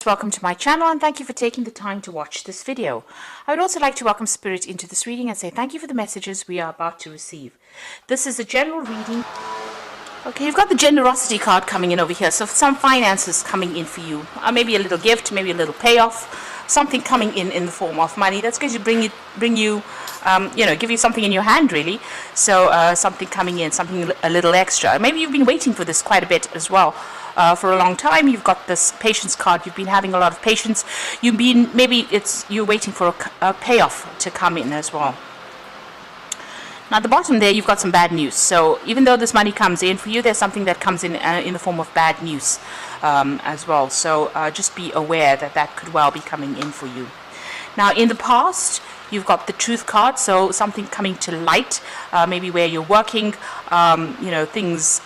Welcome to my channel and thank you for taking the time to watch this video. I would also like to welcome Spirit into this reading and say thank you for the messages we are about to receive. This is a general reading. Okay, you've got the generosity card coming in over here, so some finances coming in for you. Maybe a little gift, maybe a little payoff, something coming in the form of money that's going to bring you, give you something in your hand really. So something coming in, something a little extra. Maybe you've been waiting for this quite a bit as well. For a long time. You've got this patience card. You've been having a lot of patience. You're waiting for a payoff to come in as well. Now at the bottom there you've got some bad news. So even though this money comes in for you, there's something that comes in the form of bad news as well. So just be aware that that could well be coming in for you. Now in the past you've got the truth card, so something coming to light, maybe where you're working, things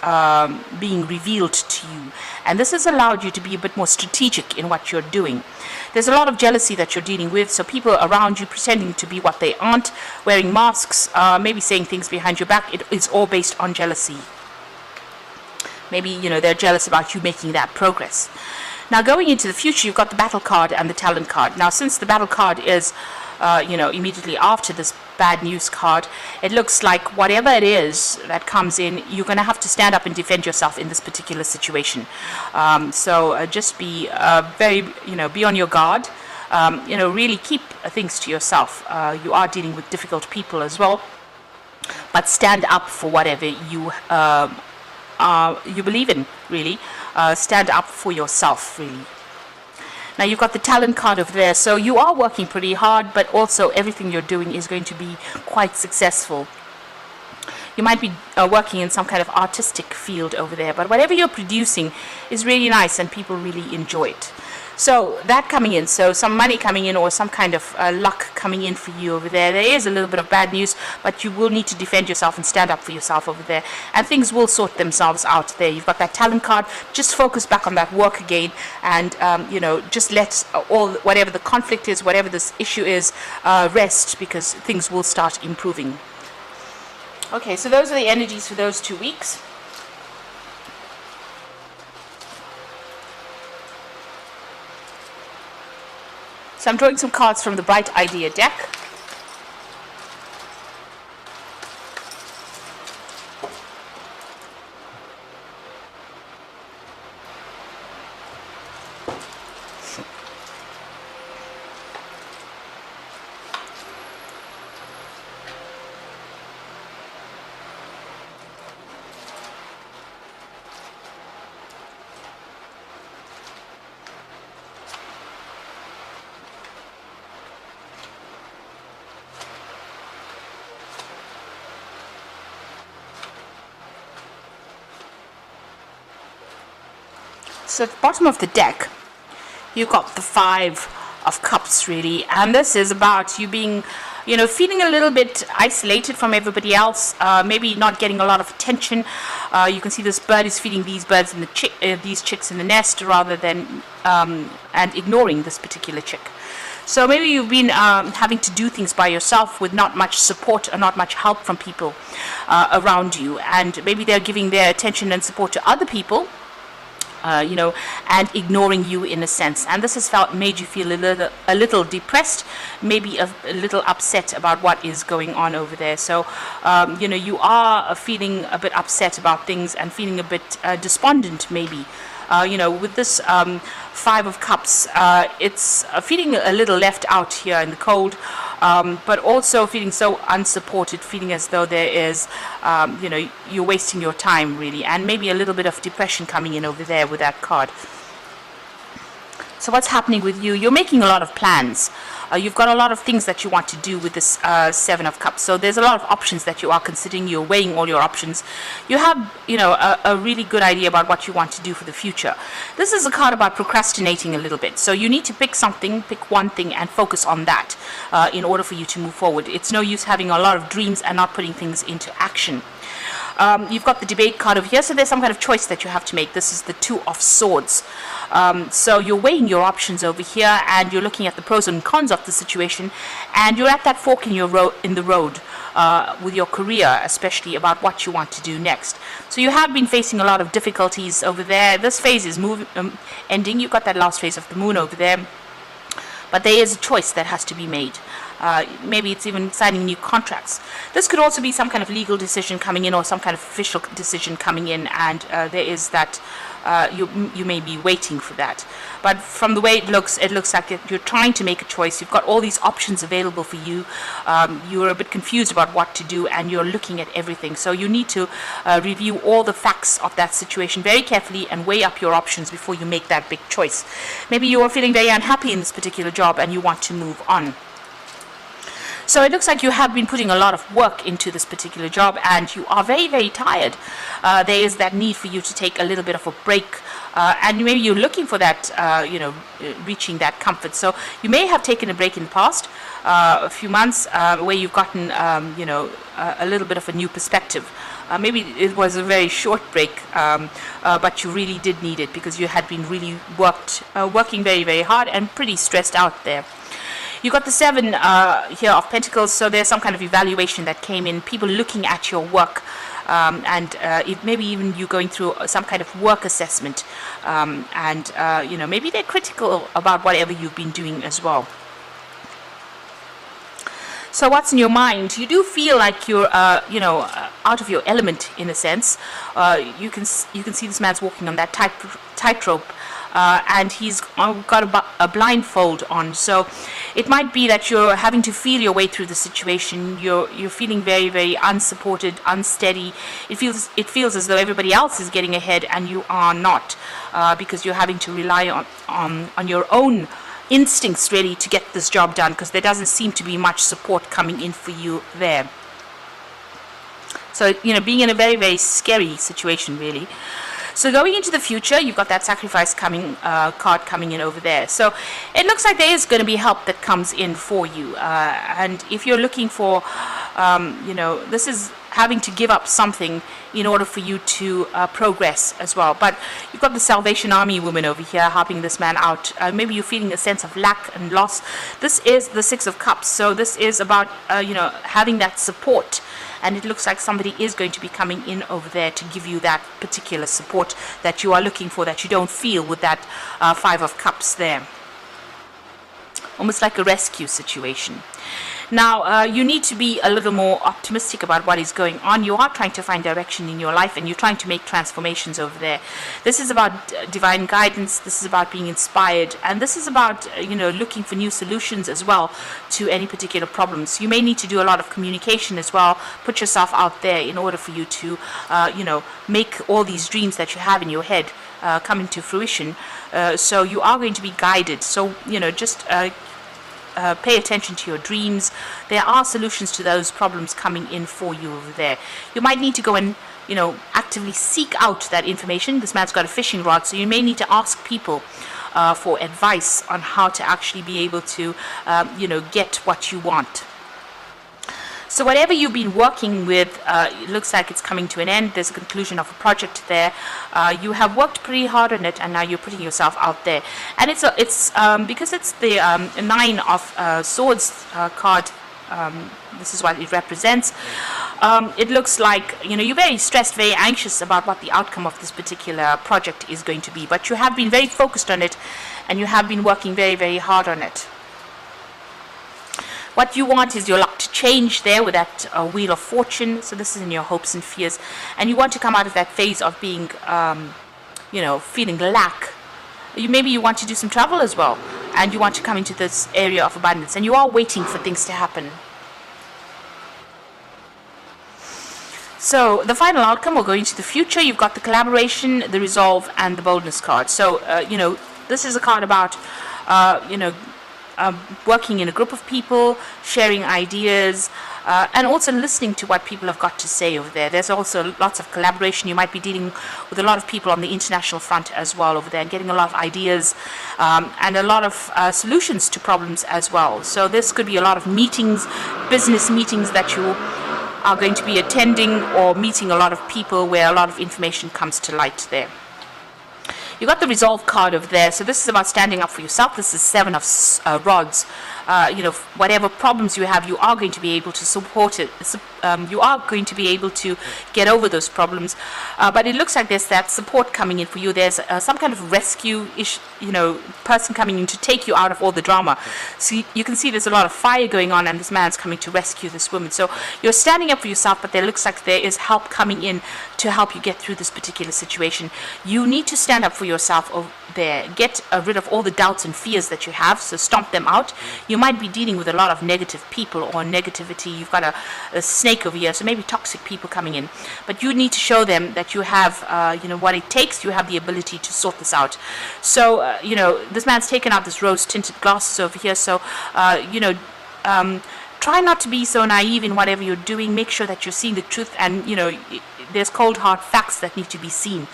being revealed to you. And this has allowed you to be a bit more strategic in what you're doing. There's a lot of jealousy that you're dealing with, so people around you pretending to be what they aren't, wearing masks, maybe saying things behind your back. It's all based on jealousy. Maybe, they're jealous about you making that progress. Now going into the future, you've got the battle card and the talent card. Now since the battle card is immediately after this bad news card, it looks like whatever it is that comes in, you're going to have to stand up and defend yourself in this particular situation. So just be be on your guard. Really keep things to yourself. You are dealing with difficult people as well, but stand up for whatever you believe in, really. Stand up for yourself, really. Now you've got the talent card over there, so you are working pretty hard, but also everything you're doing is going to be quite successful. You might be working in some kind of artistic field over there, but whatever you're producing is really nice and people really enjoy it. So that coming in, so some money coming in or some kind of luck coming in for you over there. There is a little bit of bad news, but you will need to defend yourself and stand up for yourself over there, and things will sort themselves out there. You've got that talent card. Just focus back on that work again, and just let whatever the conflict is, whatever this issue is, rest, because things will start improving. Okay, so those are the energies for those 2 weeks. So I'm drawing some cards from the Bright Idea deck. So at the bottom of the deck, you've got the 5 of Cups, really. And this is about you being, feeling a little bit isolated from everybody else, maybe not getting a lot of attention. You can see this bird is feeding these birds in these chicks in the nest, rather than, and ignoring this particular chick. So maybe you've been having to do things by yourself with not much support or not much help from people around you. And maybe they're giving their attention and support to other people, and ignoring you in a sense, and this has made you feel a little depressed, maybe a little upset about what is going on over there. So you are feeling a bit upset about things and feeling a bit despondent, maybe. With this 5 of Cups, it's feeling a little left out here in the cold, but also feeling so unsupported, feeling as though there is, you're wasting your time, really, and maybe a little bit of depression coming in over there with that card. So what's happening with you? You're making a lot of plans. You've got a lot of things that you want to do with this 7 of Cups. So there's a lot of options that you are considering. You're weighing all your options. You have, a really good idea about what you want to do for the future. This is a card about procrastinating a little bit. So you need to pick one thing and focus on that in order for you to move forward. It's no use having a lot of dreams and not putting things into action. You've got the debate card over here, so there's some kind of choice that you have to make. This is the Two of Swords. So you're weighing your options over here, and you're looking at the pros and cons of the situation, and you're at that fork in the road with your career, especially about what you want to do next. So you have been facing a lot of difficulties over there. This phase is ending. You've got that last phase of the moon over there, but there is a choice that has to be made. Maybe it's even signing new contracts. This could also be some kind of legal decision coming in, or some kind of official decision coming in, and there is that you may be waiting for that. But from the way it looks like you're trying to make a choice. You've got all these options available for you. You're a bit confused about what to do, and you're looking at everything. So you need to review all the facts of that situation very carefully and weigh up your options before you make that big choice. Maybe you are feeling very unhappy in this particular job and you want to move on. So it looks like you have been putting a lot of work into this particular job, and you are very, very tired. There is that need for you to take a little bit of a break, and maybe you're looking for that, reaching that comfort. So you may have taken a break in the past, a few months, where you've gotten, a little bit of a new perspective. Maybe it was a very short break, but you really did need it because you had been really working very, very hard and pretty stressed out there. You got the 7 here of Pentacles, so there's some kind of evaluation that came in, people looking at your work, and maybe even you going through some kind of work assessment, and maybe they're critical about whatever you've been doing as well. So what's in your mind? You do feel like you're, out of your element in a sense. You can see this man's walking on that tightrope. And he's got a blindfold on, so it might be that you're having to feel your way through the situation. You're feeling very, very unsupported, unsteady. It feels as though everybody else is getting ahead and you are not, because you're having to rely on your own instincts really to get this job done, because there doesn't seem to be much support coming in for you there. So being in a very, very scary situation really. So going into the future, you've got that sacrifice card coming in over there. So it looks like there is going to be help that comes in for you. And if you're looking for, this is having to give up something in order for you to progress as well. But you've got the Salvation Army woman over here helping this man out. Maybe you're feeling a sense of lack and loss. This is the 6 of Cups. So this is about, having that support. And it looks like somebody is going to be coming in over there to give you that particular support that you are looking for, that you don't feel with that 5 of Cups there. Almost like a rescue situation. Now, you need to be a little more optimistic about what is going on. You are trying to find direction in your life, and you're trying to make transformations over there. This is about divine guidance. This is about being inspired. And this is about, looking for new solutions as well to any particular problems. You may need to do a lot of communication as well. Put yourself out there in order for you to, make all these dreams that you have in your head come into fruition. So you are going to be guided. So, just pay attention to your dreams. There are solutions to those problems coming in for you over there. You might need to go and, actively seek out that information. This man's got a fishing rod, so you may need to ask people for advice on how to actually be able to, get what you want. So whatever you've been working with, it looks like it's coming to an end. There's a conclusion of a project there. You have worked pretty hard on it, and now you're putting yourself out there. And it's because it's the 9 of Swords card. This is what it represents. It looks like you're very stressed, very anxious about what the outcome of this particular project is going to be. But you have been very focused on it, and you have been working very, very hard on it. What you want is your luck to change there with that Wheel of Fortune. So this is in your hopes and fears. And you want to come out of that phase of being, feeling lack. Maybe you want to do some travel as well. And you want to come into this area of abundance. And you are waiting for things to happen. So the final outcome will go into the future. You've got the collaboration, the resolve, and the boldness card. So, this is a card about, working in a group of people, sharing ideas, and also listening to what people have got to say over there. There's also lots of collaboration. You might be dealing with a lot of people on the international front as well over there, and getting a lot of ideas and a lot of solutions to problems as well. So this could be a lot of meetings, business meetings that you are going to be attending or meeting a lot of people where a lot of information comes to light there. You got the resolve card over there. So this is about standing up for yourself. This is 7 of rods. Whatever problems you have, you are going to be able to support it. You are going to be able to get over those problems. But it looks like there's that support coming in for you. There's some kind of rescue-ish, person coming in to take you out of all the drama. So you can see there's a lot of fire going on, and this man's coming to rescue this woman. So you're standing up for yourself, but there looks like there is help coming in to help you get through this particular situation. You need to stand up for yourself over there. Get rid of all the doubts and fears that you have, so stomp them out. You might be dealing with a lot of negative people or negativity. You've got a snake over here, so maybe toxic people coming in. But you need to show them that you have, what it takes. You have the ability to sort this out. So, this man's taken out this rose-tinted glasses over here. So, try not to be so naive in whatever you're doing. Make sure that you're seeing the truth, and there's cold hard facts that need to be seen.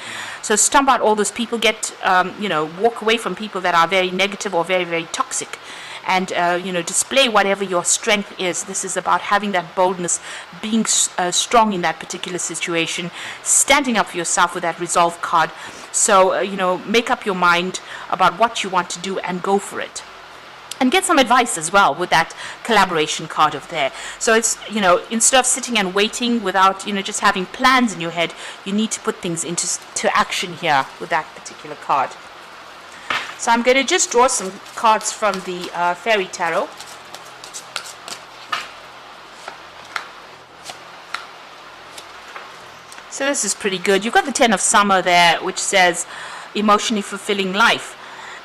So stomp out all those people. Walk away from people that are very negative or very, very toxic, and display whatever your strength is. This is about having that boldness, being strong in that particular situation, standing up for yourself with that resolve card. So make up your mind about what you want to do and go for it. And get some advice as well with that collaboration card over there. So it's, instead of sitting and waiting without, just having plans in your head, you need to put things into action here with that particular card. So I'm going to just draw some cards from the Fairy Tarot. So this is pretty good. You've got the 10 of Summer there, which says emotionally fulfilling life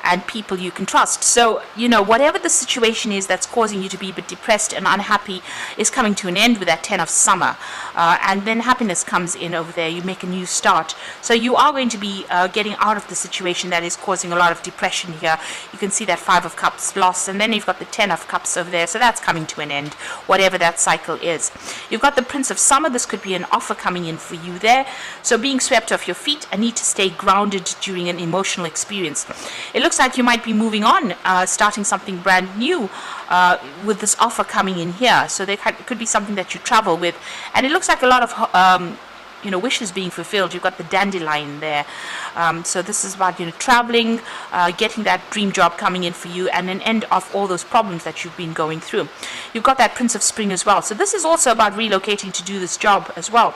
and people you can trust. So, whatever the situation is that's causing you to be a bit depressed and unhappy is coming to an end with that 10 of Summer. And then happiness comes in over there. You make a new start. So you are going to be getting out of the situation that is causing a lot of depression here. You can see that 5 of Cups lost, and then you've got the 10 of Cups over there. So that's coming to an end, whatever that cycle is. You've got the Prince of Summer. This could be an offer coming in for you there. So being swept off your feet and need to stay grounded during an emotional experience. It looks like you might be moving on, starting something brand new with this offer coming in here. So there could be something that you travel with, and it looks like a lot of wishes being fulfilled. You've got the dandelion there. So this is about traveling, getting that dream job coming in for you, and an end of all those problems that you've been going through. You've got that Prince of Spring as well. So this is also about relocating to do this job as well.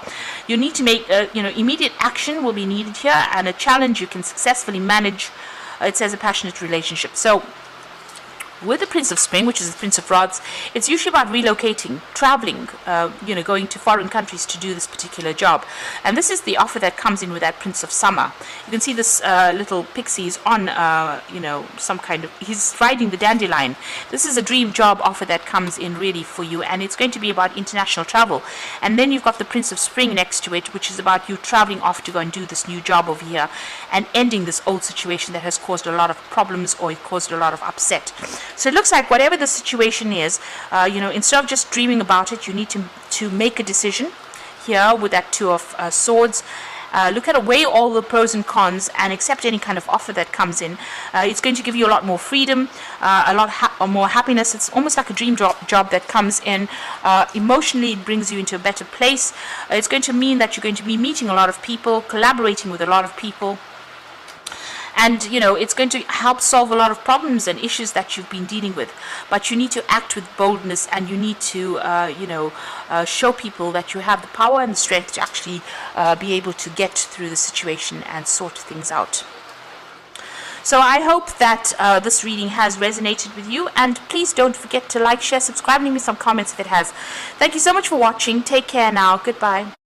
You need to make immediate action will be needed here, and a challenge you can successfully manage. It says a passionate relationship. So with the Prince of Spring, which is the Prince of Rods, it's usually about relocating, traveling, going to foreign countries to do this particular job. And this is the offer that comes in with that Prince of Summer. You can see this little pixie is on, some kind of, he's riding the dandelion. This is a dream job offer that comes in really for you, and it's going to be about international travel. And then you've got the Prince of Spring next to it, which is about you traveling off to go and do this new job over here and ending this old situation that has caused a lot of problems or it caused a lot of upset. So it looks like whatever the situation is, instead of just dreaming about it, you need to make a decision here with that 2 of Swords. Weigh all the pros and cons and accept any kind of offer that comes in. It's going to give you a lot more freedom, a lot more happiness. It's almost like a dream job that comes in. Emotionally, it brings you into a better place. It's going to mean that you're going to be meeting a lot of people, collaborating with a lot of people. And, it's going to help solve a lot of problems and issues that you've been dealing with. But you need to act with boldness, and you need to, show people that you have the power and the strength to actually be able to get through the situation and sort things out. So I hope that this reading has resonated with you. And please don't forget to like, share, subscribe, and leave me some comments if it has. Thank you so much for watching. Take care now. Goodbye.